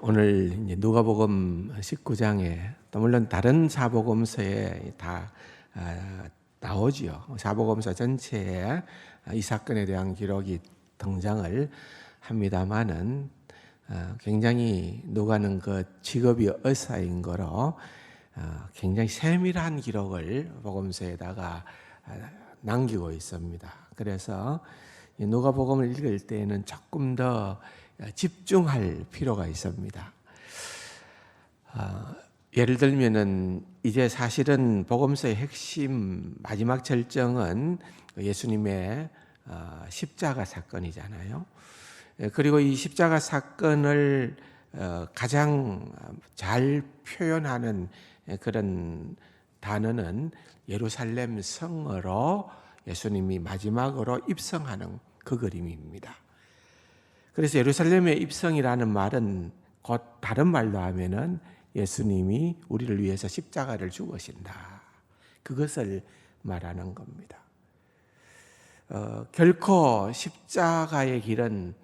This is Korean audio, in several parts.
오늘 이제 누가복음 19장에 또 물론 다른 사복음서에 다 나오지요. 사복음서 전체에 이 사건에 대한 기록이 등장을 합니다만은 굉장히 누가는 그 직업이 의사인 거로 굉장히 세밀한 기록을 복음서에다가 남기고 있습니다. 그래서 누가복음을 읽을 때에는 조금 더 집중할 필요가 있습니다. 예를 들면은 이제 사실은 복음서의 핵심 마지막 절정은 예수님의 십자가 사건이잖아요. 그리고 이 십자가 사건을 가장 잘 표현하는 그런 단어는 예루살렘 성으로 예수님이 마지막으로 입성하는 그 그림입니다. 그래서 예루살렘의 입성이라는 말은 곧 다른 말로 하면은 예수님이 우리를 위해서 십자가를 죽으신다. 그것을 말하는 겁니다. 결코 십자가의 길은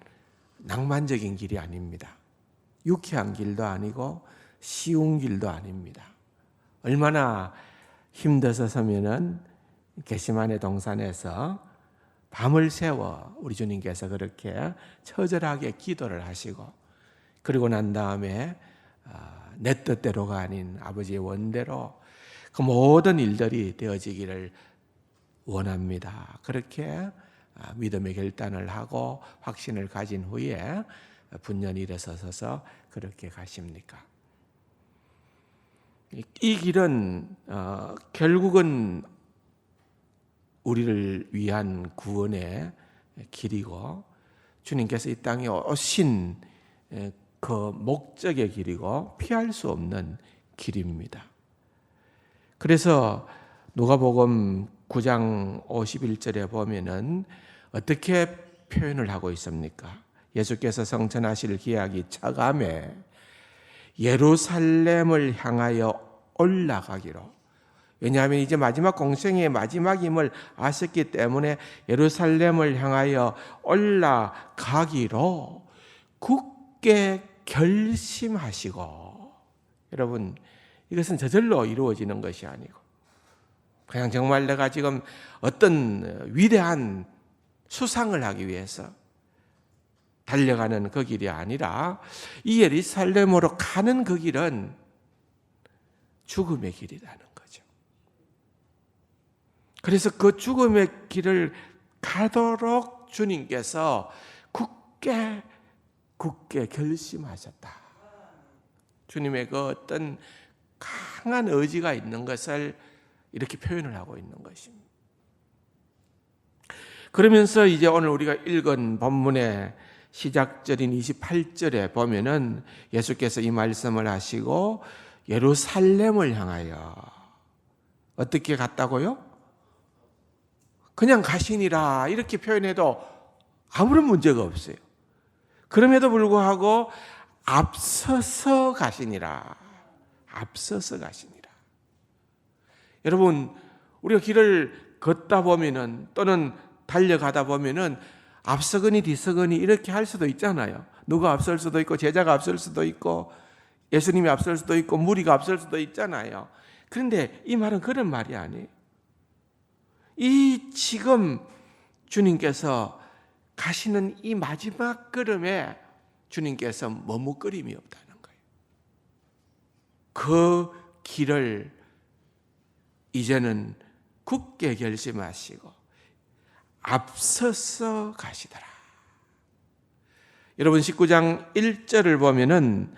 낭만적인 길이 아닙니다. 유쾌한 길도 아니고 쉬운 길도 아닙니다. 얼마나 힘들어서면은 겟세마네 동산에서 밤을 새워 우리 주님께서 그렇게 처절하게 기도를 하시고 그리고 난 다음에 내 뜻대로가 아닌 아버지의 원대로 그 모든 일들이 되어지기를 원합니다. 그렇게 믿음의 결단을 하고 확신을 가진 후에 분연히 일어서서 그렇게 가십니까? 이 길은 결국은 우리를 위한 구원의 길이고 주님께서 이 땅에 오신 그 목적의 길이고 피할 수 없는 길입니다. 그래서 누가복음 9장 51절에 보면은 어떻게 표현을 하고 있습니까? 예수께서 성천하실 기약이 차감해 예루살렘을 향하여 올라가기로. 왜냐하면 이제 마지막 공생의 마지막임을 아셨기 때문에 예루살렘을 향하여 올라가기로 굳게 결심하시고. 여러분, 이것은 저절로 이루어지는 것이 아니고 그냥 정말 내가 지금 어떤 위대한 수상을 하기 위해서 달려가는 그 길이 아니라 이 예루살렘으로 가는 그 길은 죽음의 길이라는 거죠. 그래서 그 죽음의 길을 가도록 주님께서 굳게 결심하셨다. 주님의 그 어떤 강한 의지가 있는 것을 이렇게 표현을 하고 있는 것입니다. 그러면서 이제 오늘 우리가 읽은 본문의 시작절인 28절에 보면은 예수께서 이 말씀을 하시고 예루살렘을 향하여 어떻게 갔다고요? 그냥 가시니라 이렇게 표현해도 아무런 문제가 없어요. 그럼에도 불구하고 앞서서 가시니라. 앞서서 가시니라. 여러분, 우리가 길을 걷다 보면은 또는 달려가다 보면은 앞서거니 뒤서거니 이렇게 할 수도 있잖아요. 누가 앞설 수도 있고 제자가 앞설 수도 있고 예수님이 앞설 수도 있고 무리가 앞설 수도 있잖아요. 그런데 이 말은 그런 말이 아니에요. 이 지금 주님께서 가시는 이 마지막 걸음에 주님께서 머뭇거림이 없다는 거예요. 그 길을 이제는 굳게 결심하시고 앞서서 가시더라. 여러분 19장 1절을 보면은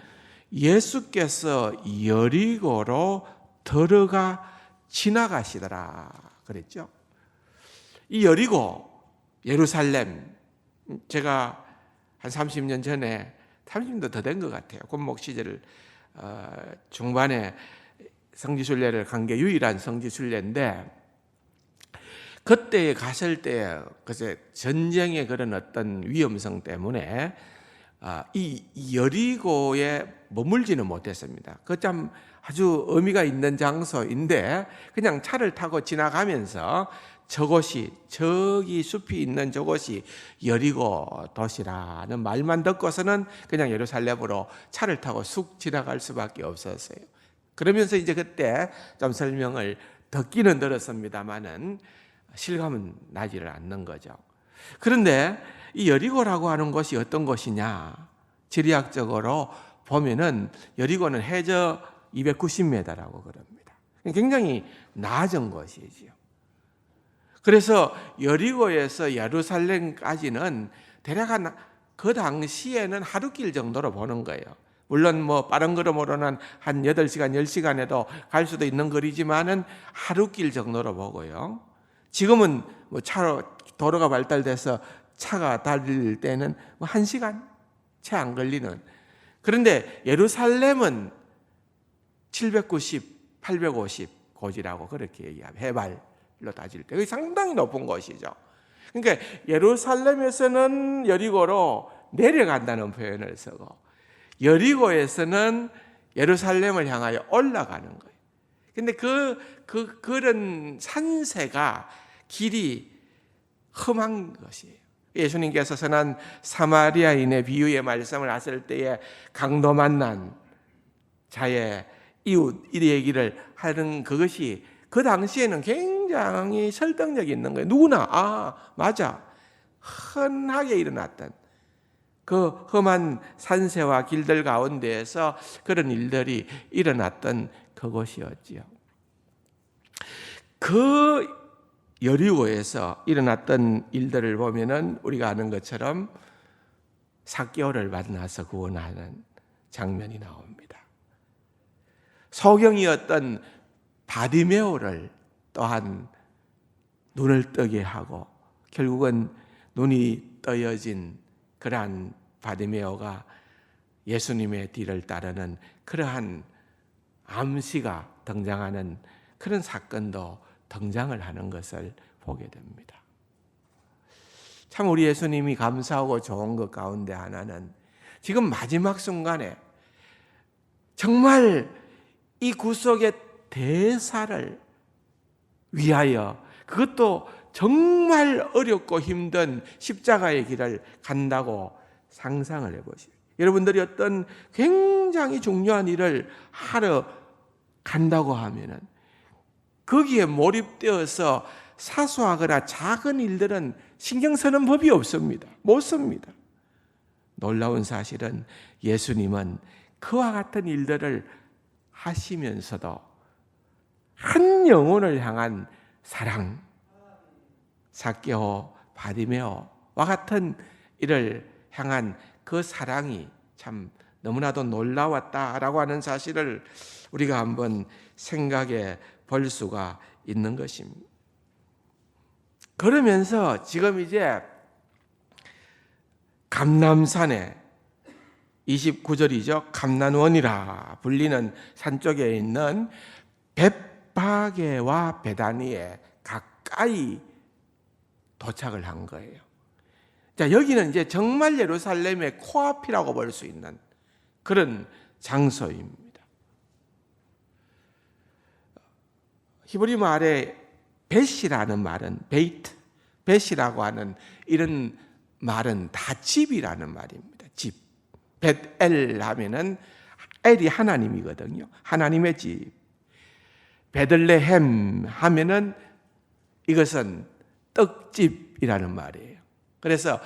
예수께서 여리고로 들어가 지나가시더라 그랬죠. 이 여리고 예루살렘 제가 한 30년 전에 30년도 더 된 것 같아요. 군목 시절 중반에 성지순례를 간 게 유일한 성지순례인데 그때 갔을 때 그새 전쟁의 그런 어떤 위험성 때문에 이 여리고에 머물지는 못했습니다. 그 참 아주 의미가 있는 장소인데 그냥 차를 타고 지나가면서 저곳이, 저기 숲이 있는 저곳이 여리고 도시라는 말만 듣고서는 그냥 예루살렘으로 차를 타고 쑥 지나갈 수밖에 없었어요. 그러면서 이제 그때 좀 설명을 듣기는 들었습니다만은 실감은 나지를 않는 거죠. 그런데 이 여리고라고 하는 곳이 어떤 곳이냐? 지리학적으로 보면은 여리고는 해저 290m라고 그럽니다. 굉장히 낮은 곳이지요. 그래서 여리고에서 예루살렘까지는 대략 그 당시에는 하루길 정도로 보는 거예요. 물론 뭐 빠른 걸음으로는 한 8시간, 10시간에도 갈 수도 있는 거리지만은 하루길 정도로 보고요. 지금은 뭐 차로 도로가 발달돼서 차가 달릴 때는 뭐 1시간 채 안 걸리는. 그런데 예루살렘은 790, 850 고지라고 그렇게 얘기합니다. 해발로 따질 때 상당히 높은 곳이죠. 그러니까 예루살렘에서는 여리고로 내려간다는 표현을 쓰고 여리고에서는 예루살렘을 향하여 올라가는 거예요. 근데 그런 산세가 길이 험한 것이에요. 예수님께서 선한 사마리아인의 비유의 말씀을 하실 때에 강도 만난 자의 이웃 이 얘기를 하는 그것이 그 당시에는 굉장히 설득력이 있는 거예요. 누구나 맞아 흔하게 일어났던 그 험한 산세와 길들 가운데에서 그런 일들이 일어났던 그곳이었지요. 그 여리고에서 일어났던 일들을 보면은 우리가 아는 것처럼 삭개오를 만나서 구원하는 장면이 나옵니다. 소경이었던 바디메오를 또한 눈을 뜨게 하고 결국은 눈이 떠여진 그러한 바디메오가 예수님의 뒤를 따르는 그러한 암시가 등장하는 그런 사건도 등장을 하는 것을 보게 됩니다. 참 우리 예수님이 감사하고 좋은 것 가운데 하나는 지금 마지막 순간에 정말 이 구속의 대사를 위하여 그것도 정말 어렵고 힘든 십자가의 길을 간다고 상상을 해보시오. 여러분들이 어떤 굉장히 중요한 일을 하러 간다고 하면은 거기에 몰입되어서 사소하거나 작은 일들은 신경 쓰는 법이 없습니다. 못 씁니다. 놀라운 사실은 예수님은 그와 같은 일들을 하시면서도 한 영혼을 향한 사랑, 삭개오, 바디메오와 같은 이를 향한 그 사랑이 참 너무나도 놀라웠다라고 하는 사실을 우리가 한번 생각해 볼 수가 있는 것입니다. 그러면서 지금 이제 감람산에 29절이죠. 감난원이라 불리는 산 쪽에 있는 벳파게와 베다니에 가까이 도착을 한 거예요. 자, 여기는 이제 정말 예루살렘의 코앞이라고 볼 수 있는 그런 장소입니다. 히브리 말에 벳이라는 말은 벳이라고 하는 이런 말은 다 집이라는 말입니다. 집. 벳엘 하면은 엘이 하나님이거든요. 하나님의 집. 베들레헴 하면은 이것은 떡집이라는 말이에요. 그래서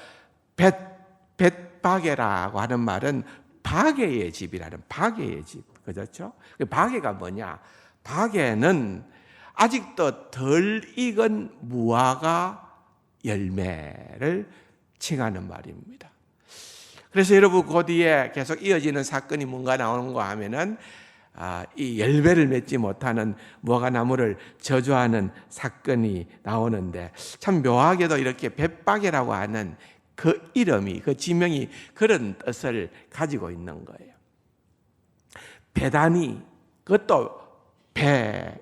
벳바게라고 하는 말은 바게의 집이라는 바게의 집. 그렇죠? 바게가 뭐냐? 바게는 아직도 덜 익은 무화과 열매를 칭하는 말입니다. 그래서 여러분 그 뒤에 계속 이어지는 사건이 뭔가 나오는가 하면은 이 열매를 맺지 못하는 무화과 나무를 저주하는 사건이 나오는데 참 묘하게도 이렇게 벳바게라고 하는 그 이름이 그 지명이 그런 뜻을 가지고 있는 거예요. 베다니 그것도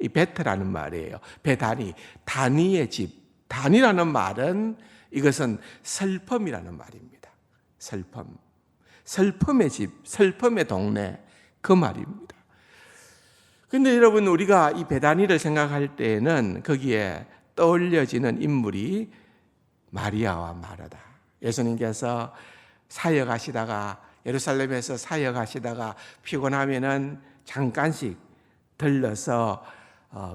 이 베트라는 말이에요. 베다니 다니의 집. 다니라는 말은 이것은 슬픔이라는 말입니다. 슬픔의 집, 슬픔의 동네 그 말입니다. 근데 여러분 우리가 이 베다니를 생각할 때에는 거기에 떠올려지는 인물이 마리아와 마르다. 예수님께서 사역하시다가 예루살렘에서 사역하시다가 피곤하면은 잠깐씩 들러서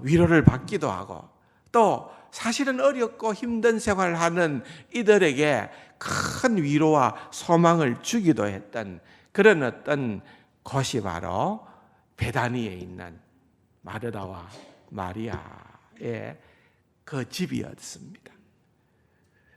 위로를 받기도 하고, 또 사실은 어렵고 힘든 생활을 하는 이들에게 큰 위로와 소망을 주기도 했던 그런 어떤 곳이 바로 베다니에 있는 마르다와 마리아의 그 집이었습니다.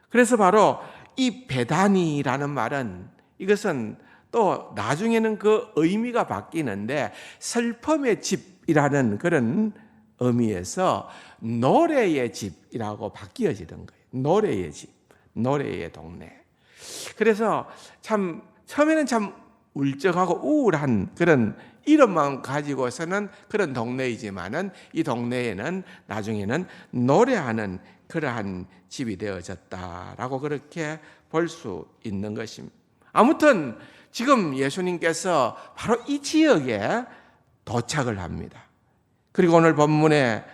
그래서 바로 이 베다니라는 말은, 이것은 또 나중에는 그 의미가 바뀌는데 슬픔의 집이라는 그런 의미에서 노래의 집이라고 바뀌어지던 거예요. 노래의 집, 노래의 동네. 그래서 참 처음에는 참 울적하고 우울한 그런 이름만 가지고서는 그런 동네이지만은 이 동네에는 나중에는 노래하는 그러한 집이 되어졌다라고 그렇게 볼 수 있는 것입니다. 아무튼 지금 예수님께서 바로 이 지역에 도착을 합니다. 그리고 오늘 본문의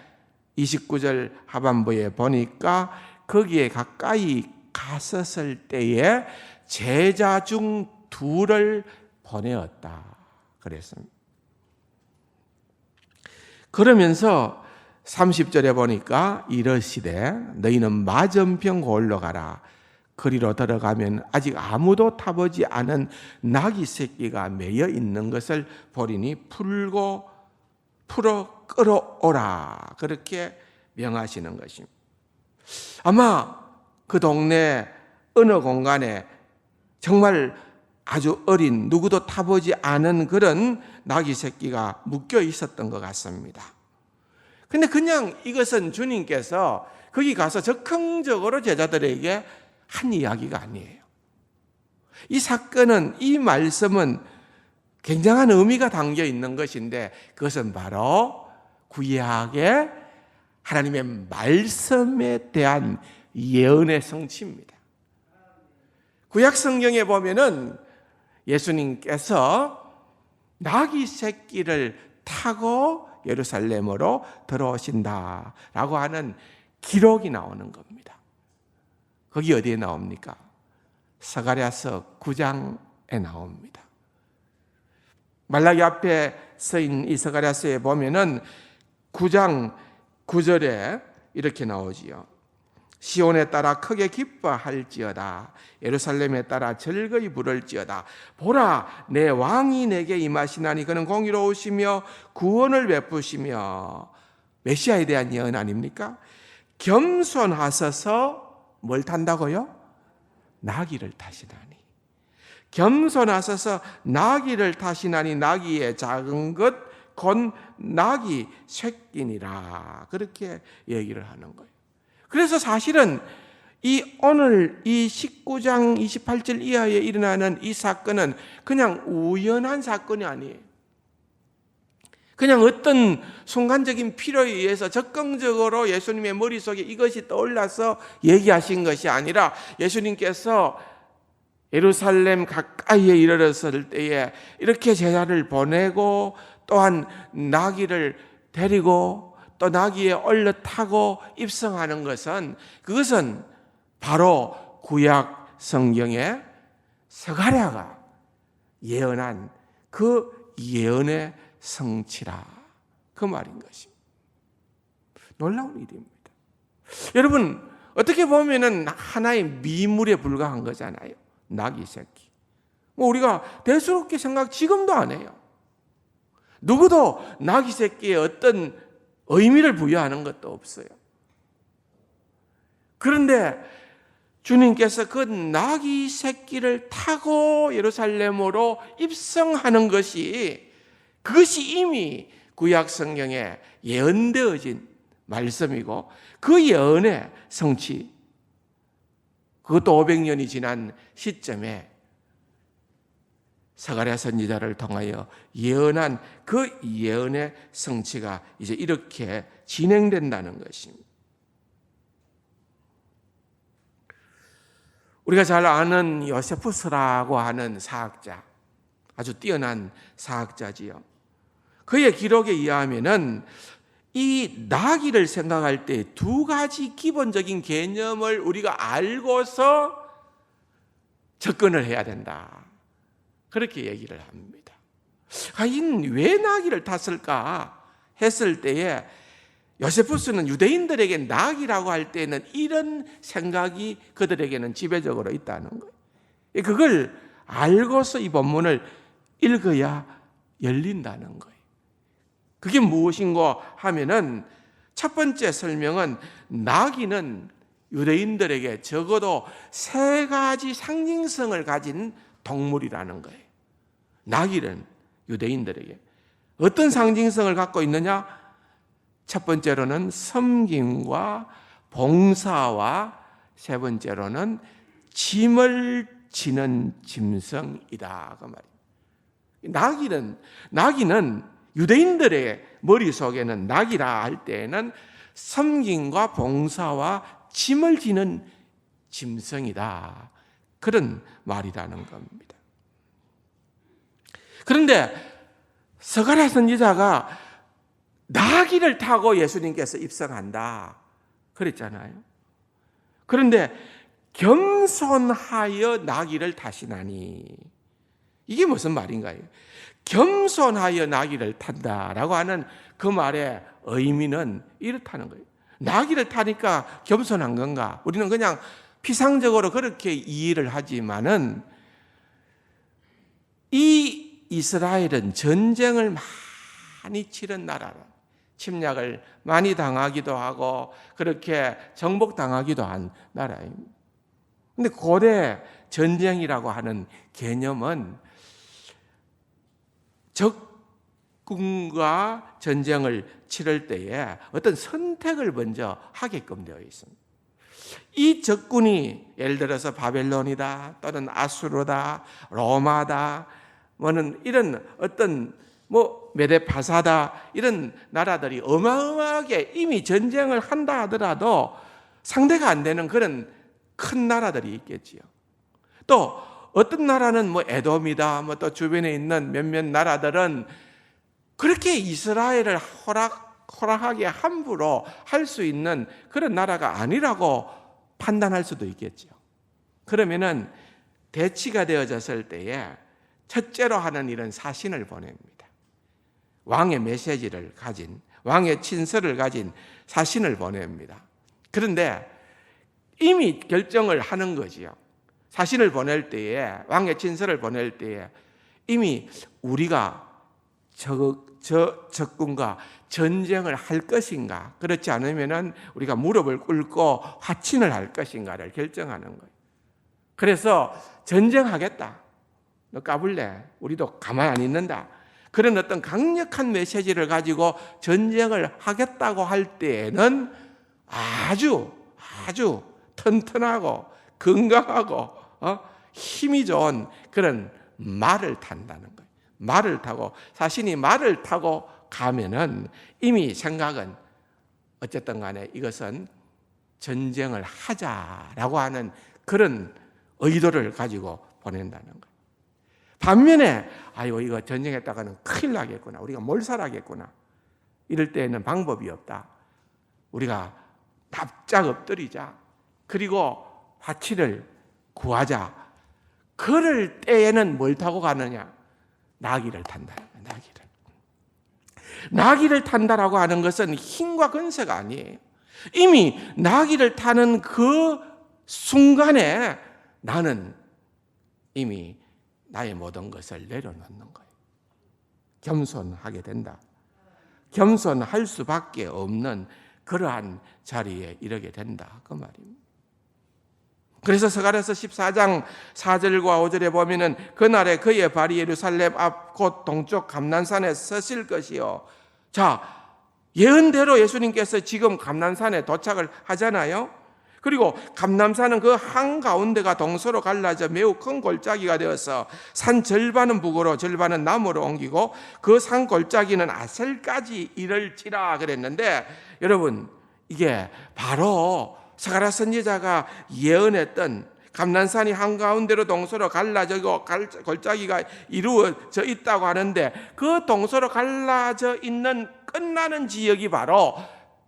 29절 하반부에 보니까 거기에 가까이 갔었을 때에 제자 중 둘을 보내었다 그랬습니다. 그러면서 30절에 보니까 이르시되 너희는 맞은편 고을로 가라. 거리로 들어가면 아직 아무도 타보지 않은 나귀 새끼가 매여 있는 것을 보리니 풀어 끌어오라. 그렇게 명하시는 것입니다. 아마 그 동네 어느 공간에 정말 아주 어린, 누구도 타보지 않은 그런 나귀 새끼가 묶여 있었던 것 같습니다. 근데 그냥 이것은 주님께서 거기 가서 적극적으로 제자들에게 한 이야기가 아니에요. 이 사건은, 이 말씀은 굉장한 의미가 담겨 있는 것인데, 그것은 바로 구약의 하나님의 말씀에 대한 예언의 성취입니다. 구약 성경에 보면은 예수님께서 나귀 새끼를 타고 예루살렘으로 들어오신다라고 하는 기록이 나오는 겁니다. 거기 어디에 나옵니까? 스가랴서 9장에 나옵니다. 말라기 앞에 쓰인 이 스가랴서에 보면은 9장 9절에 이렇게 나오지요. 시온에 따라 크게 기뻐할지어다. 예루살렘에 따라 즐거이 부를지어다. 보라, 내 왕이 내게 임하시나니 그는 공의로우시며 구원을 베푸시며, 메시아에 대한 예언 아닙니까? 겸손하셔서 뭘 탄다고요? 나귀를 타시나니. 겸손하셔서 나귀를 타시나니 나귀의 작은 것 곧 나귀 새끼니라. 그렇게 얘기를 하는 거예요. 그래서 사실은 오늘 이 19장 28절 이하에 일어나는 이 사건은 그냥 우연한 사건이 아니에요. 그냥 어떤 순간적인 필요에 의해서 적극적으로 예수님의 머릿속에 이것이 떠올라서 얘기하신 것이 아니라, 예수님께서 예루살렘 가까이에 이르렀을 때에 이렇게 제자를 보내고, 또한 나귀를 데리고 또 나귀에 올려 타고 입성하는 것은, 그것은 바로 구약 성경에 스가랴가 예언한 그 예언의 성취라, 그 말인 것입니다. 놀라운 일입니다. 여러분, 어떻게 보면은 하나의 미물에 불과한 거잖아요. 나귀 새끼. 우리가 대수롭게 생각 지금도 안 해요. 누구도 나귀 새끼에 어떤 의미를 부여하는 것도 없어요. 그런데 주님께서 그 나귀 새끼를 타고 예루살렘으로 입성하는 것이, 그것이 이미 구약 성경에 예언되어진 말씀이고, 그 예언의 성취, 그것도 500년이 지난 시점에 스가랴 선지자를 통하여 예언한 그 예언의 성취가 이제 이렇게 진행된다는 것입니다. 우리가 잘 아는 요세푸스라고 하는 사학자, 아주 뛰어난 사학자지요. 그의 기록에 의하면은 이 나귀를 생각할 때 두 가지 기본적인 개념을 우리가 알고서 접근을 해야 된다. 그렇게 얘기를 합니다. 과연 왜 나귀를 탔을까 했을 때에 요세푸스는 유대인들에게 나귀라고 할 때는 이런 생각이 그들에게는 지배적으로 있다는 거예요. 그걸 알고서 이 본문을 읽어야 열린다는 거예요. 그게 무엇인가 하면은 첫 번째 설명은 나귀는 유대인들에게 적어도 세 가지 상징성을 가진 동물이라는 거예요. 나귀는 유대인들에게 어떤 상징성을 갖고 있느냐? 첫 번째로는 섬김과 봉사와 세 번째로는 짐을 지는 짐승이다. 그 말이에요. 나귀는 유대인들의 머릿속에는 나귀라 할 때에는 섬김과 봉사와 짐을 지는 짐승이다. 그런 말이라는 겁니다. 그런데 스가랴 선지자가 나귀를 타고 예수님께서 입성한다 그랬잖아요. 그런데 겸손하여 나귀를 타시나니, 이게 무슨 말인가요? 겸손하여 나귀를 탄다라고 하는 그 말의 의미는 이렇다는 거예요. 나귀를 타니까 겸손한 건가? 우리는 그냥 피상적으로 그렇게 이해를 하지만은, 이 이스라엘은 전쟁을 많이 치른 나라라. 침략을 많이 당하기도 하고 그렇게 정복당하기도 한 나라입니다. 근데 고대 전쟁이라고 하는 개념은 적군과 전쟁을 치를 때에 어떤 선택을 먼저 하게끔 되어 있습니다. 이 적군이 예를 들어서 바벨론이다, 또는 아수르다, 로마다, 뭐는 이런 어떤 메데파사다, 이런 나라들이 어마어마하게 이미 전쟁을 한다 하더라도 상대가 안 되는 그런 큰 나라들이 있겠지요. 또 어떤 나라는 에돔이다, 또 주변에 있는 몇몇 나라들은 그렇게 이스라엘을 허락하게 함부로 할 수 있는 그런 나라가 아니라고 판단할 수도 있겠죠. 그러면은 대치가 되어졌을 때에 첫째로 하는 일은 사신을 보냅니다. 왕의 메시지를 가진, 왕의 친서를 가진 사신을 보냅니다. 그런데 이미 결정을 하는 거지요. 사신을 보낼 때에, 왕의 친서를 보낼 때에 이미 우리가 저 적군과 전쟁을 할 것인가, 그렇지 않으면은 우리가 무릎을 꿇고 화친을 할 것인가를 결정하는 거예요. 그래서 전쟁하겠다, 너 까불래, 우리도 가만히 안 있는다, 그런 어떤 강력한 메시지를 가지고 전쟁을 하겠다고 할 때에는 아주 튼튼하고 건강하고 힘이 좋은 그런 말을 탄다는 거예요. 말을 타고, 사신이 말을 타고 가면은 이미 생각은 어쨌든 간에 이것은 전쟁을 하자라고 하는 그런 의도를 가지고 보낸다는 거예요. 반면에 이거 전쟁했다가는 큰일 나겠구나, 우리가 몰살하겠구나, 이럴 때에는 방법이 없다, 우리가 납작 엎드리자, 그리고 화치를 구하자, 그럴 때에는 뭘 타고 가느냐? 나귀를 탄다. 나귀를 탄다라고 하는 것은 힘과 건세가 아니에요. 이미 나귀를 타는 그 순간에 나는 이미 나의 모든 것을 내려놓는 거예요. 겸손하게 된다. 겸손할 수밖에 없는 그러한 자리에 이르게 된다, 그 말입니다. 그래서 스가랴서 14장 4절과 5절에 보면은 그날에 그의 발이 예루살렘 앞 곧 동쪽 감난산에 서실 것이요. 자, 예언대로 예수님께서 지금 감난산에 도착을 하잖아요. 그리고 감난산은 그 한가운데가 동서로 갈라져 매우 큰 골짜기가 되어서 산 절반은 북으로 절반은 남으로 옮기고 그 산 골짜기는 아셀까지 이를지라 그랬는데, 여러분, 이게 바로 스가랴 선지자가 예언했던 감난산이 한가운데로 동서로 갈라지고 골짜기가 이루어져 있다고 하는데, 그 동서로 갈라져 있는 끝나는 지역이 바로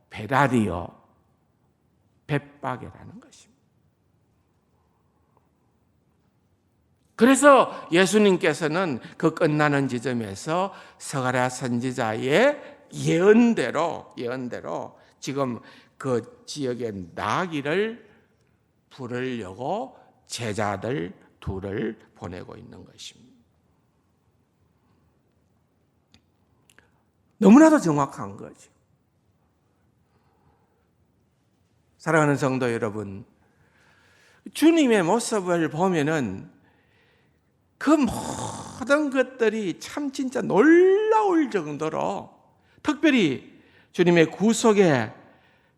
베다니요, 벳바게라는 것입니다. 그래서 예수님께서는 그 끝나는 지점에서 스가랴 선지자의 예언대로 지금 그 지역에 나귀를 부르려고 제자들 둘을 보내고 있는 것입니다. 너무나도 정확한 거죠. 사랑하는 성도 여러분, 주님의 모습을 보면은 그 모든 것들이 참 진짜 놀라울 정도로, 특별히 주님의 구속의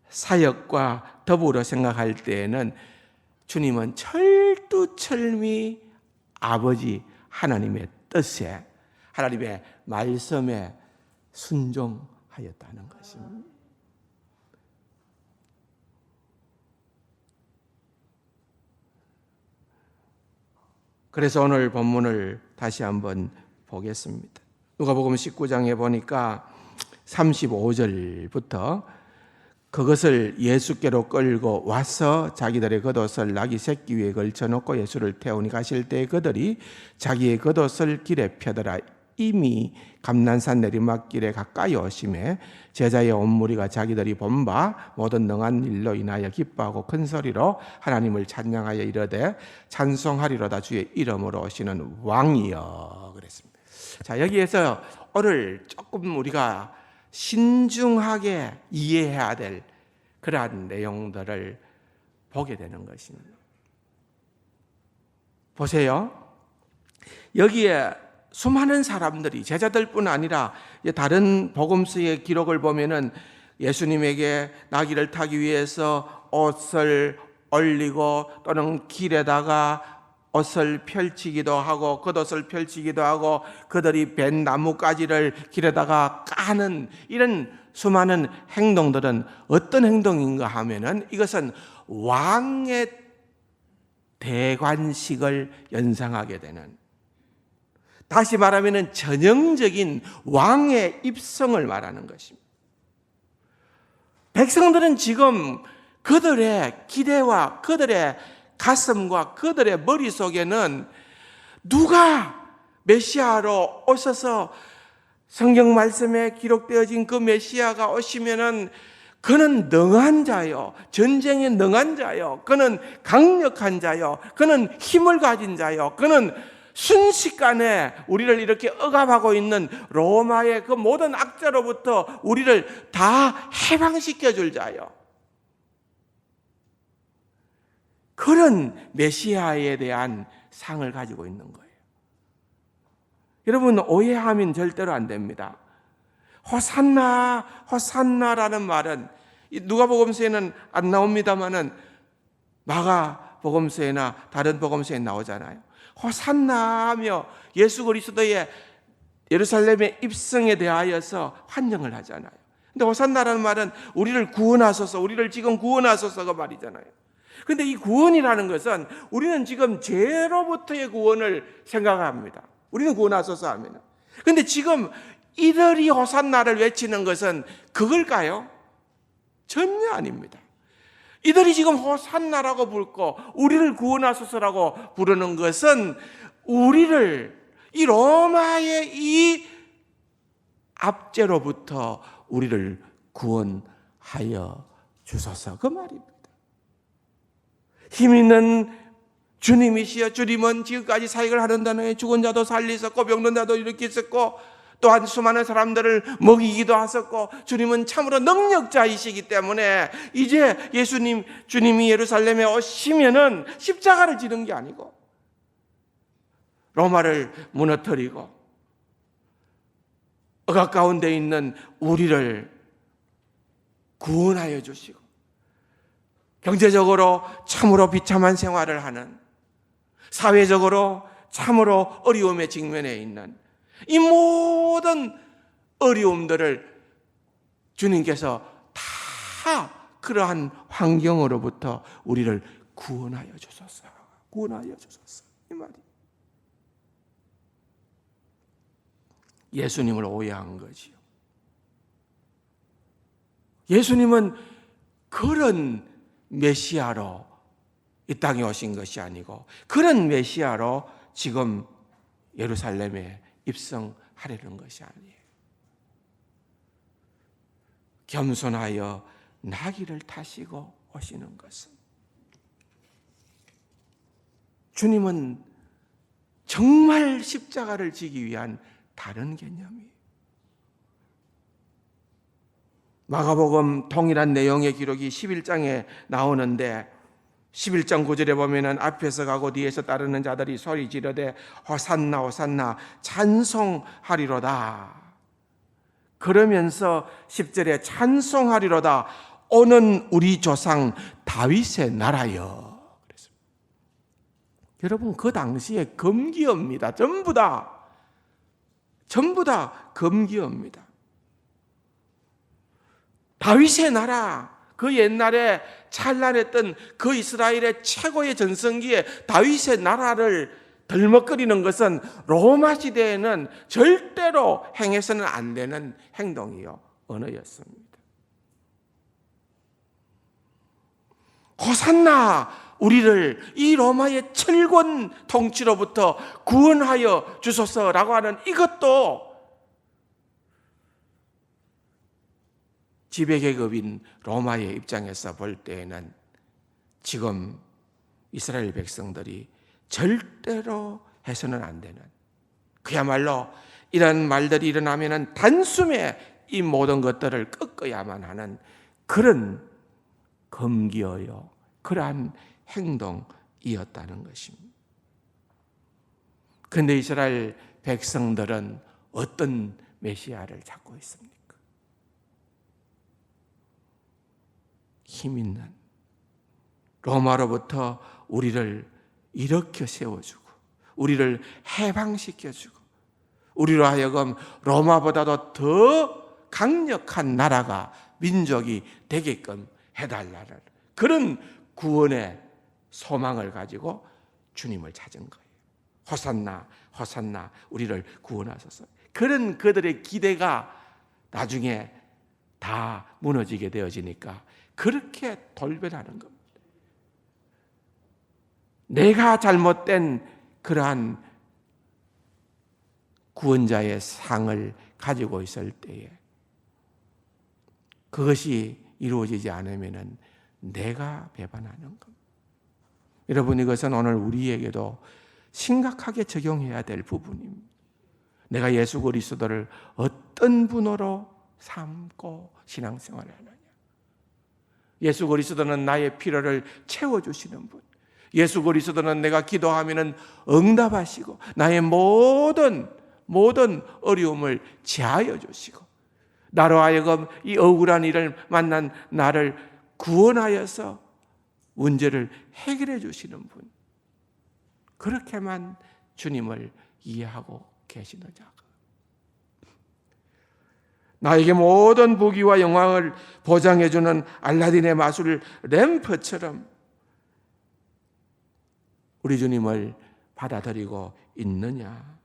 사역과 더불어 생각할 때에는 주님은 철두철미 아버지 하나님의 뜻에, 하나님의 말씀에 순종하였다는 것입니다. 그래서 오늘 본문을 다시 한번 보겠습니다. 누가복음 19장에 보니까 35절부터 그것을 예수께로 끌고 와서 자기들의 겉옷을 나귀 새끼 위에 걸쳐놓고 예수를 태우니 가실 때 그들이 자기의 겉옷을 길에 펴더라. 이미 감난산 내리막길에 가까이 오심에 제자의 온 무리가 자기들이 본 바 모든 능한 일로 인하여 기뻐하고 큰 소리로 하나님을 찬양하여 이르되 찬송하리로다 주의 이름으로 오시는 왕이여 그랬습니다. 자, 여기에서 오늘 조금 우리가 신중하게 이해해야 될 그러한 내용들을 보게 되는 것입니다. 보세요. 여기에 수많은 사람들이, 제자들뿐 아니라 다른 복음서의 기록을 보면은 예수님에게 나귀를 타기 위해서 옷을 올리고 또는 길에다가 옷을 펼치기도 하고 겉옷을 펼치기도 하고 그들이 벤 나뭇가지를 길에다가 까는 이런 수많은 행동들은 어떤 행동인가 하면은 이것은 왕의 대관식을 연상하게 되는, 다시 말하면 전형적인 왕의 입성을 말하는 것입니다. 백성들은 지금 그들의 기대와 그들의 가슴과 그들의 머릿속에는 누가 메시아로 오셔서 성경 말씀에 기록되어진 그 메시아가 오시면은 그는 능한 자요, 전쟁에 능한 자요, 그는 강력한 자요, 그는 힘을 가진 자요, 그는 순식간에 우리를 이렇게 억압하고 있는 로마의 그 모든 악자로부터 우리를 다 해방시켜 줄 자요. 그런 메시아에 대한 상을 가지고 있는 거예요. 여러분, 오해하면 절대로 안 됩니다. 호산나, 호산나라는 말은 누가복음서에는 안 나옵니다만은 마가복음서에나 다른 복음서에 나오잖아요. 호산나 하며 예수 그리스도의 예루살렘의 입성에 대하여서 환영을 하잖아요. 근데 호산나라는 말은 우리를 구원하소서, 우리를 지금 구원하소서가 말이잖아요. 근데 이 구원이라는 것은 우리는 지금 죄로부터의 구원을 생각합니다. 우리는 구원하소서 하면. 근데 지금 이들이 호산나를 외치는 것은 그걸까요? 전혀 아닙니다. 이들이 지금 호산나라고 부르고 우리를 구원하소서라고 부르는 것은 우리를 이 로마의 이 압제로부터 우리를 구원하여 주소서, 그 말입니다. 힘 있는 주님이시여, 주님은 지금까지 사역을 하는 동안에 죽은 자도 살리셨고 병든 자도 일으키셨고 또한 수많은 사람들을 먹이기도 하셨고 주님은 참으로 능력자이시기 때문에 이제 주님이 예루살렘에 오시면은 십자가를 지는 게 아니고 로마를 무너뜨리고 억압 가운데 있는 우리를 구원하여 주시고 경제적으로 참으로 비참한 생활을 하는, 사회적으로 참으로 어려움에 직면해 있는 이 모든 어려움들을 주님께서 다 그러한 환경으로부터 우리를 구원하여 주소서, 구원하여 주소서, 이 말이. 예수님을 오해한 거지요. 예수님은 그런 메시아로 이 땅에 오신 것이 아니고 그런 메시아로 지금 예루살렘에 입성하려는 것이 아니에요. 겸손하여 나귀를 타시고 오시는 것은, 주님은 정말 십자가를 지기 위한 다른 개념이에요. 마가복음 동일한 내용의 기록이 11장에 나오는데 11장 9절에 보면은 앞에서 가고 뒤에서 따르는 자들이 소리 지르되 호산나 호산나 찬송하리로다. 그러면서 10절에 찬송하리로다 오는 우리 조상 다윗의 나라여. 그랬습니다. 여러분, 그 당시에 금기어입니다. 전부 다 금기어입니다. 다윗의 나라, 그 옛날에 찬란했던 그 이스라엘의 최고의 전성기에 다윗의 나라를 덜먹거리는 것은 로마 시대에는 절대로 행해서는 안 되는 행동이요, 언어였습니다. 호산나, 우리를 이 로마의 철권 통치로부터 구원하여 주소서라고 하는 이것도 지배계급인 로마의 입장에서 볼 때에는 지금 이스라엘 백성들이 절대로 해서는 안 되는, 그야말로 이런 말들이 일어나면 단숨에 이 모든 것들을 꺾어야만 하는 그런 금기어요, 그러한 행동이었다는 것입니다. 그런데 이스라엘 백성들은 어떤 메시아를 찾고 있습니까? 힘 있는, 로마로부터 우리를 일으켜 세워주고 우리를 해방시켜주고 우리로 하여금 로마보다도 더 강력한 나라가, 민족이 되게끔 해달라는 그런 구원의 소망을 가지고 주님을 찾은 거예요. 호산나 호산나 우리를 구원하소서. 그런 그들의 기대가 나중에 다 무너지게 되어지니까 그렇게 돌변하는 겁니다. 내가 잘못된 그러한 구원자의 상을 가지고 있을 때에 그것이 이루어지지 않으면 내가 배반하는 겁니다. 여러분, 이것은 오늘 우리에게도 심각하게 적용해야 될 부분입니다. 내가 예수 그리스도를 어떤 분으로 삼고 신앙생활을 하느냐. 예수 그리스도는 나의 필요를 채워주시는 분, 예수 그리스도는 내가 기도하면 응답하시고 나의 모든 어려움을 제하여 주시고 나로 하여금 이 억울한 일을 만난 나를 구원하여서 문제를 해결해 주시는 분, 그렇게만 주님을 이해하고 계시는 자가, 나에게 모든 부귀와 영광을 보장해 주는 알라딘의 마술 램프처럼 우리 주님을 받아들이고 있느냐.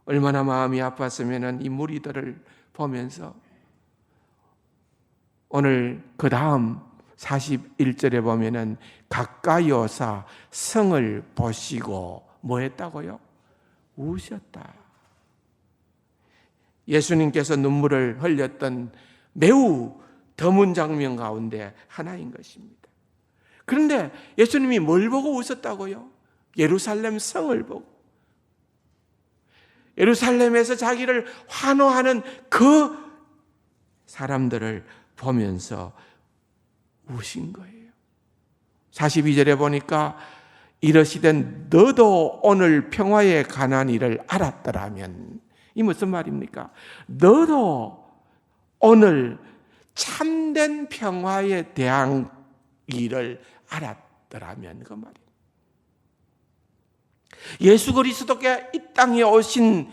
얼마나 마음이 아팠으면 이 무리들을 보면서 오늘 그 다음 41절에 보면은 가까이 오사 성을 보시고 뭐 했다고요? 우셨다. 예수님께서 눈물을 흘렸던 매우 드문 장면 가운데 하나인 것입니다. 그런데 예수님이 뭘 보고 웃었다고요? 예루살렘 성을 보고, 예루살렘에서 자기를 환호하는 그 사람들을 보면서 우신 거예요. 42절에 보니까 이러시된 너도 오늘 평화에 관한 일을 알았더라면, 이 무슨 말입니까? 너도 오늘 참된 평화에 대한 일을 알았더라면, 그 말이에요. 예수 그리스도께 이 땅에 오신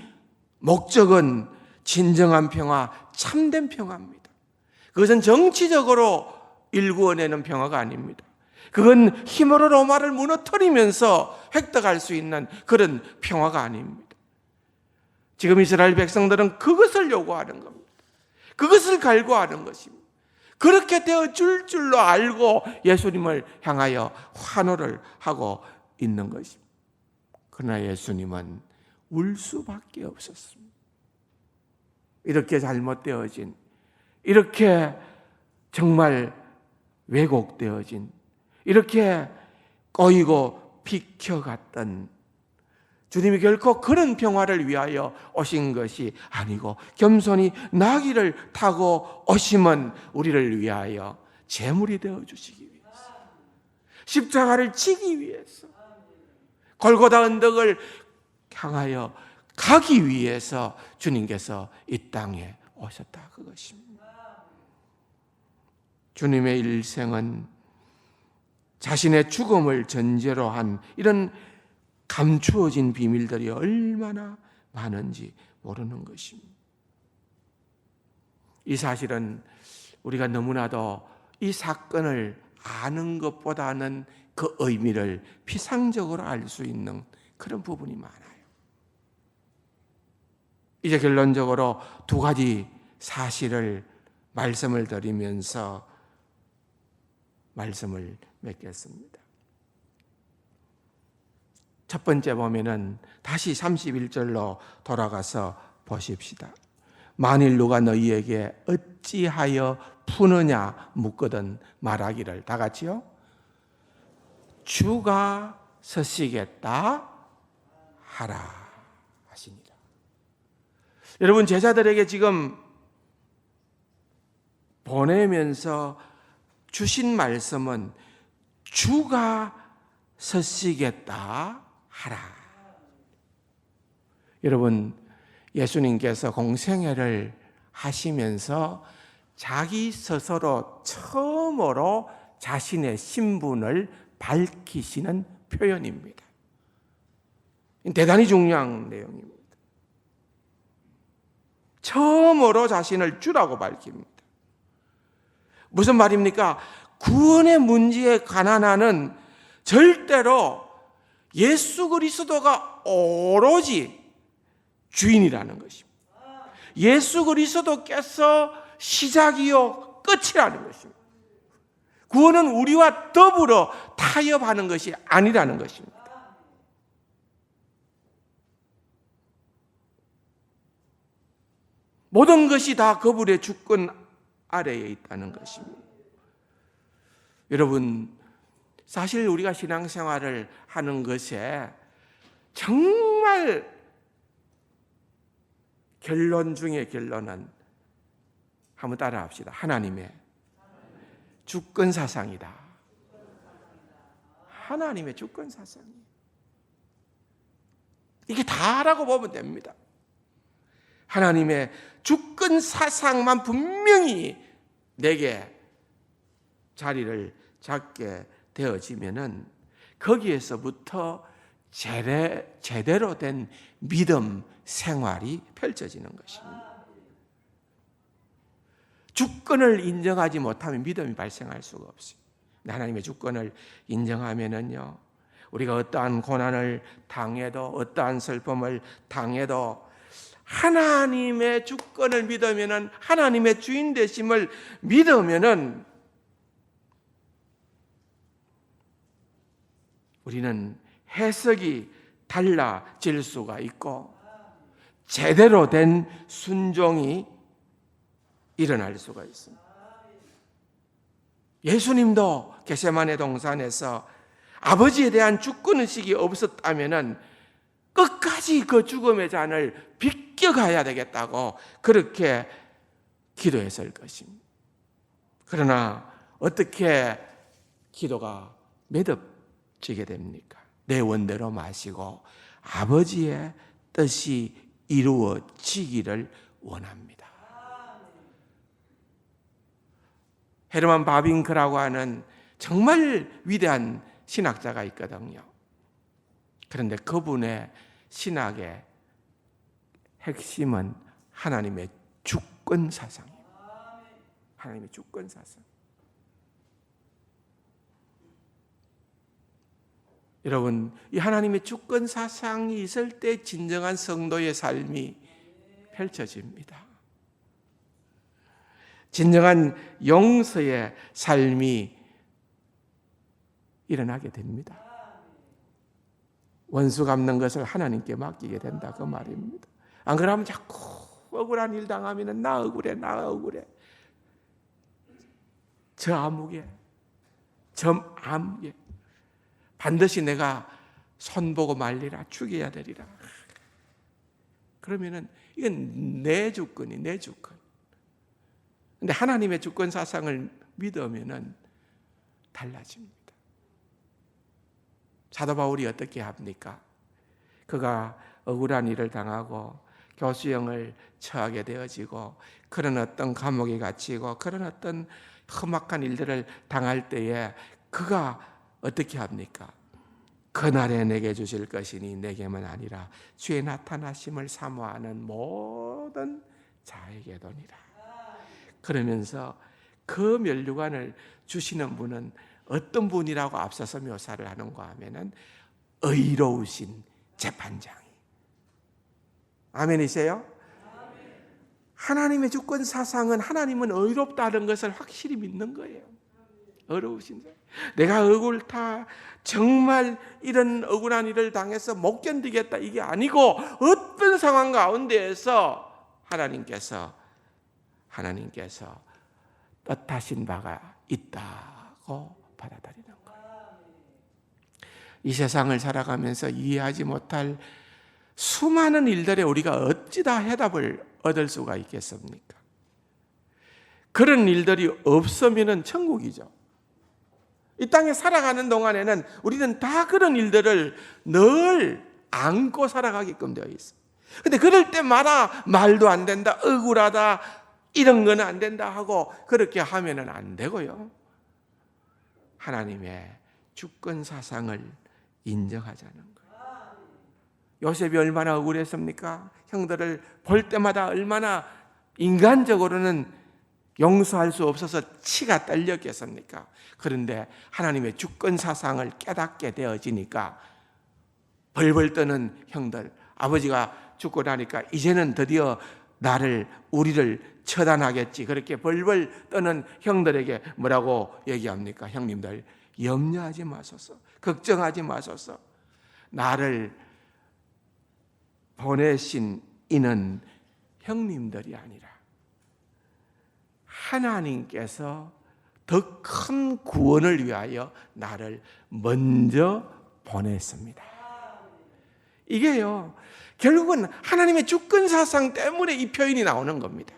목적은 진정한 평화, 참된 평화입니다. 그것은 정치적으로 일구어내는 평화가 아닙니다. 그건 힘으로 로마를 무너뜨리면서 획득할 수 있는 그런 평화가 아닙니다. 지금 이스라엘 백성들은 그것을 요구하는 겁니다. 그것을 갈구하는 것입니다. 그렇게 되어 줄 줄로 알고 예수님을 향하여 환호를 하고 있는 것입니다. 그러나 예수님은 울 수밖에 없었습니다. 이렇게 잘못되어진, 이렇게 정말 왜곡되어진, 이렇게 꼬이고 비켜갔던 주님이 결코 그런 평화를 위하여 오신 것이 아니고 겸손히 나귀를 타고 오심은 우리를 위하여 제물이 되어 주시기 위해서, 십자가를 지기 위해서, 골고다 언덕을 향하여 가기 위해서 주님께서 이 땅에 오셨다, 그것입니다. 주님의 일생은 자신의 죽음을 전제로 한 이런 감추어진 비밀들이 얼마나 많은지 모르는 것입니다. 이 사실은 우리가 너무나도 이 사건을 아는 것보다는 그 의미를 피상적으로 알 수 있는 그런 부분이 많아요. 이제 결론적으로 두 가지 사실을 말씀을 드리면서 말씀을 맺겠습니다. 첫 번째 보면은 다시 31절로 돌아가서 보십시다. 만일 누가 너희에게 어찌하여 푸느냐 묻거든 말하기를, 다 같이요, 주가 서시겠다 하라 하시니라. 여러분, 제자들에게 지금 보내면서 주신 말씀은 주가 서시겠다 하라. 여러분, 예수님께서 공생애를 하시면서 자기 스스로 처음으로 자신의 신분을 밝히시는 표현입니다. 대단히 중요한 내용입니다. 처음으로 자신을 주라고 밝힙니다. 무슨 말입니까? 구원의 문제에 관한하는 절대로 예수 그리스도가 오로지 주인이라는 것입니다. 예수 그리스도께서 시작이요 끝이라는 것입니다. 구원은 우리와 더불어 타협하는 것이 아니라는 것입니다. 모든 것이 다 그분의 주권 아래에 있다는 것입니다. 여러분, 사실 우리가 신앙생활을 하는 것에 정말 결론 중에 결론은 한번 따라합시다. 하나님의 주권 사상이다. 하나님의 주권 사상이. 이게 다라고 보면 됩니다. 하나님의 주권 사상만 분명히 내게 자리를 잡게 되어지면은 거기에서부터 제대로 된 믿음 생활이 펼쳐지는 것입니다. 주권을 인정하지 못하면 믿음이 발생할 수가 없어요. 하나님의 주권을 인정하면은요, 우리가 어떠한 고난을 당해도, 어떠한 슬픔을 당해도 하나님의 주권을 믿으면은, 하나님의 주인 되심을 믿으면은 우리는 해석이 달라질 수가 있고 제대로 된 순종이 일어날 수가 있습니다. 예수님도 겟세마네 동산에서 아버지에 대한 주권의식이 없었다면은 끝까지 그 죽음의 잔을 비껴가야 되겠다고 그렇게 기도했을 것입니다. 그러나 어떻게 기도가 매듭지게 됩니까? 내 원대로 마시고 아버지의 뜻이 이루어지기를 원합니다. 헤르만 바빙크라고 하는 정말 위대한 신학자가 있거든요. 그런데 그분의 신학의 핵심은 하나님의 주권 사상입니다. 하나님의 주권 사상. 여러분, 이 하나님의 주권 사상이 있을 때 진정한 성도의 삶이 펼쳐집니다. 진정한 용서의 삶이 일어나게 됩니다. 원수 갚는 것을 하나님께 맡기게 된다 그 말입니다. 안 그러면 자꾸 억울한 일 당하면 나 억울해, 나 억울해. 저 아무개, 저 아무개. 반드시 내가 손보고 말리라, 죽여야 되리라. 그러면은 이건 내 주권이, 내 주권. 근데 하나님의 주권 사상을 믿으면은 달라집니다. 사도 바울이 어떻게 합니까? 그가 억울한 일을 당하고 교수형을 처하게 되어지고 그런 어떤 감옥에 갇히고 그런 어떤 험악한 일들을 당할 때에 그가 어떻게 합니까? 그날에 내게 주실 것이니 내게만 아니라 주의 나타나심을 사모하는 모든 자에게도니라. 그러면서 그 면류관을 주시는 분은 어떤 분이라고 앞서서 묘사를 하는가 하면은 의로우신 재판장이. 아멘이세요? 하나님의 주권 사상은 하나님은 의롭다는 것을 확실히 믿는 거예요. 의로우신 자. 내가 억울타 정말 이런 억울한 일을 당해서 못 견디겠다 이게 아니고 어떤 상황 가운데에서 하나님께서 뜻하신 바가 있다고 받아들이는 거예요. 이 세상을 살아가면서 이해하지 못할 수많은 일들에 우리가 어찌다 해답을 얻을 수가 있겠습니까? 그런 일들이 없으면 천국이죠. 이 땅에 살아가는 동안에는 우리는 다 그런 일들을 늘 안고 살아가게끔 되어 있어요. 근데 그럴 때마다 말도 안 된다, 억울하다, 이런 건 안 된다 하고 그렇게 하면은 안 되고요. 하나님의 주권 사상을 인정하자는 거예요. 요셉이 얼마나 억울했습니까? 형들을 볼 때마다 얼마나 인간적으로는 용서할 수 없어서 치가 떨렸겠습니까? 그런데 하나님의 주권 사상을 깨닫게 되어지니까 벌벌 떠는 형들, 아버지가 죽고 나니까 이제는 드디어 우리를 처단하겠지. 그렇게 벌벌 떠는 형들에게 뭐라고 얘기합니까? 형님들, 염려하지 마소서. 걱정하지 마소서. 나를 보내신 이는 형님들이 아니라 하나님께서 더 큰 구원을 위하여 나를 먼저 보냈습니다. 이게요, 결국은 하나님의 주권 사상 때문에 이 표현이 나오는 겁니다.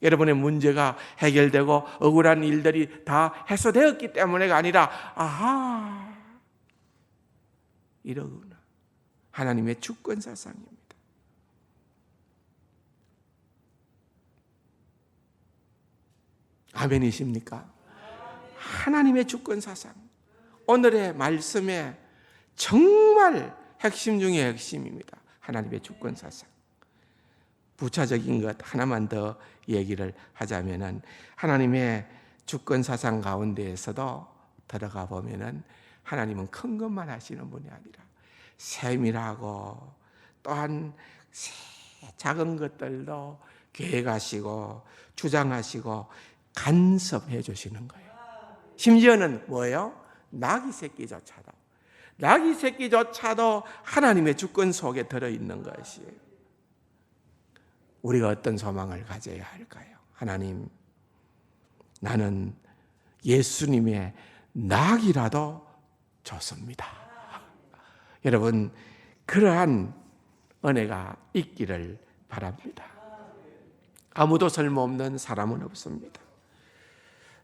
여러분의 문제가 해결되고 억울한 일들이 다 해소되었기 때문에가 아니라 아하, 이러구나. 하나님의 주권 사상입니다. 아멘이십니까? 하나님의 주권 사상. 오늘의 말씀의 정말 핵심 중의 핵심입니다. 하나님의 주권 사상. 부차적인 것 하나만 더 얘기를 하자면은 하나님의 주권 사상 가운데에서도 들어가 보면은 하나님은 큰 것만 하시는 분이 아니라 세밀하고 또한 작은 것들도 계획하시고 주장하시고 간섭해 주시는 거예요. 심지어는 뭐예요? 나귀 새끼조차도 하나님의 주권 속에 들어있는 것이에요. 우리가 어떤 소망을 가져야 할까요? 하나님, 나는 예수님의 낙이라도 좋습니다. 여러분, 그러한 은혜가 있기를 바랍니다. 아무도 쓸모없는 사람은 없습니다.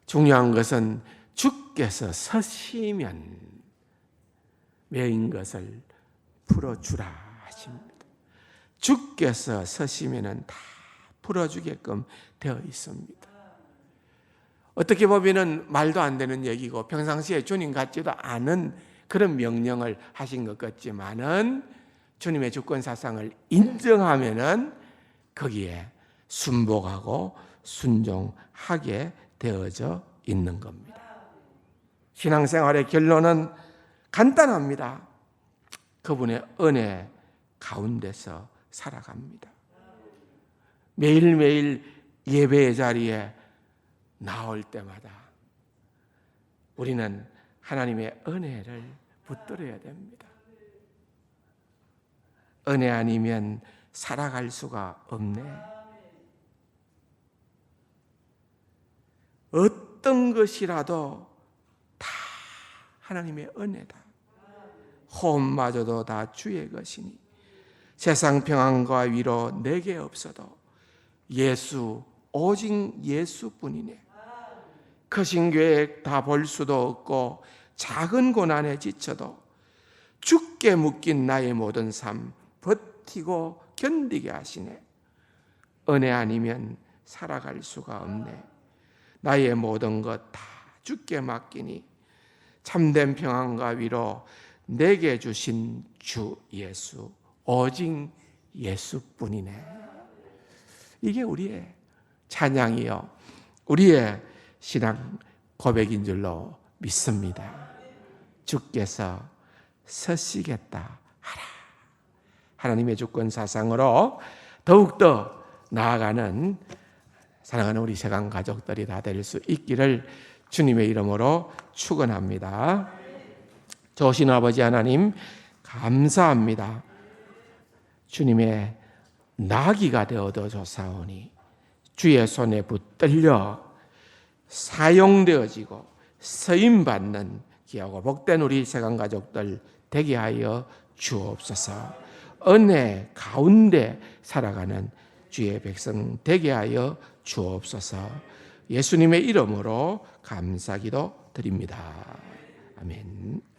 중요한 것은 주께서 서시면 매인 것을 풀어주라 하십니다. 주께서 서시면은 다 풀어주게끔 되어 있습니다. 어떻게 보면은 말도 안 되는 얘기고 평상시에 주님 같지도 않은 그런 명령을 하신 것 같지만은 주님의 주권 사상을 인정하면은 거기에 순복하고 순종하게 되어져 있는 겁니다. 신앙생활의 결론은 간단합니다. 그분의 은혜 가운데서 살아갑니다. 매일매일 예배의 자리에 나올 때마다 우리는 하나님의 은혜를 붙들어야 됩니다. 은혜 아니면 살아갈 수가 없네. 어떤 것이라도 다 하나님의 은혜다. 호흡마저도 다 주의 것이니 세상 평안과 위로 내게 없어도 예수, 오직 예수뿐이네. 크신 계획 다 볼 수도 없고 작은 고난에 지쳐도 주께 묶인 나의 모든 삶 버티고 견디게 하시네. 은혜 아니면 살아갈 수가 없네. 나의 모든 것 다 주께 맡기니 참된 평안과 위로 내게 주신 주 예수, 오직 예수뿐이네. 이게 우리의 찬양이요, 우리의 신앙 고백인 줄로 믿습니다. 주께서 서시겠다 하라. 하나님의 주권 사상으로 더욱더 나아가는 사랑하는 우리 세강 가족들이 다 될 수 있기를 주님의 이름으로 축원합니다. 좋으신 아버지 하나님 감사합니다. 주님의 나귀가 되어도 조사오니 주의 손에 붙들려 사용되어지고 쓰임받는 귀하고 복된 우리 세강 가족들 되게 하여 주옵소서. 은혜 가운데 살아가는 주의 백성 되게 하여 주옵소서. 예수님의 이름으로 감사기도 드립니다. 아멘.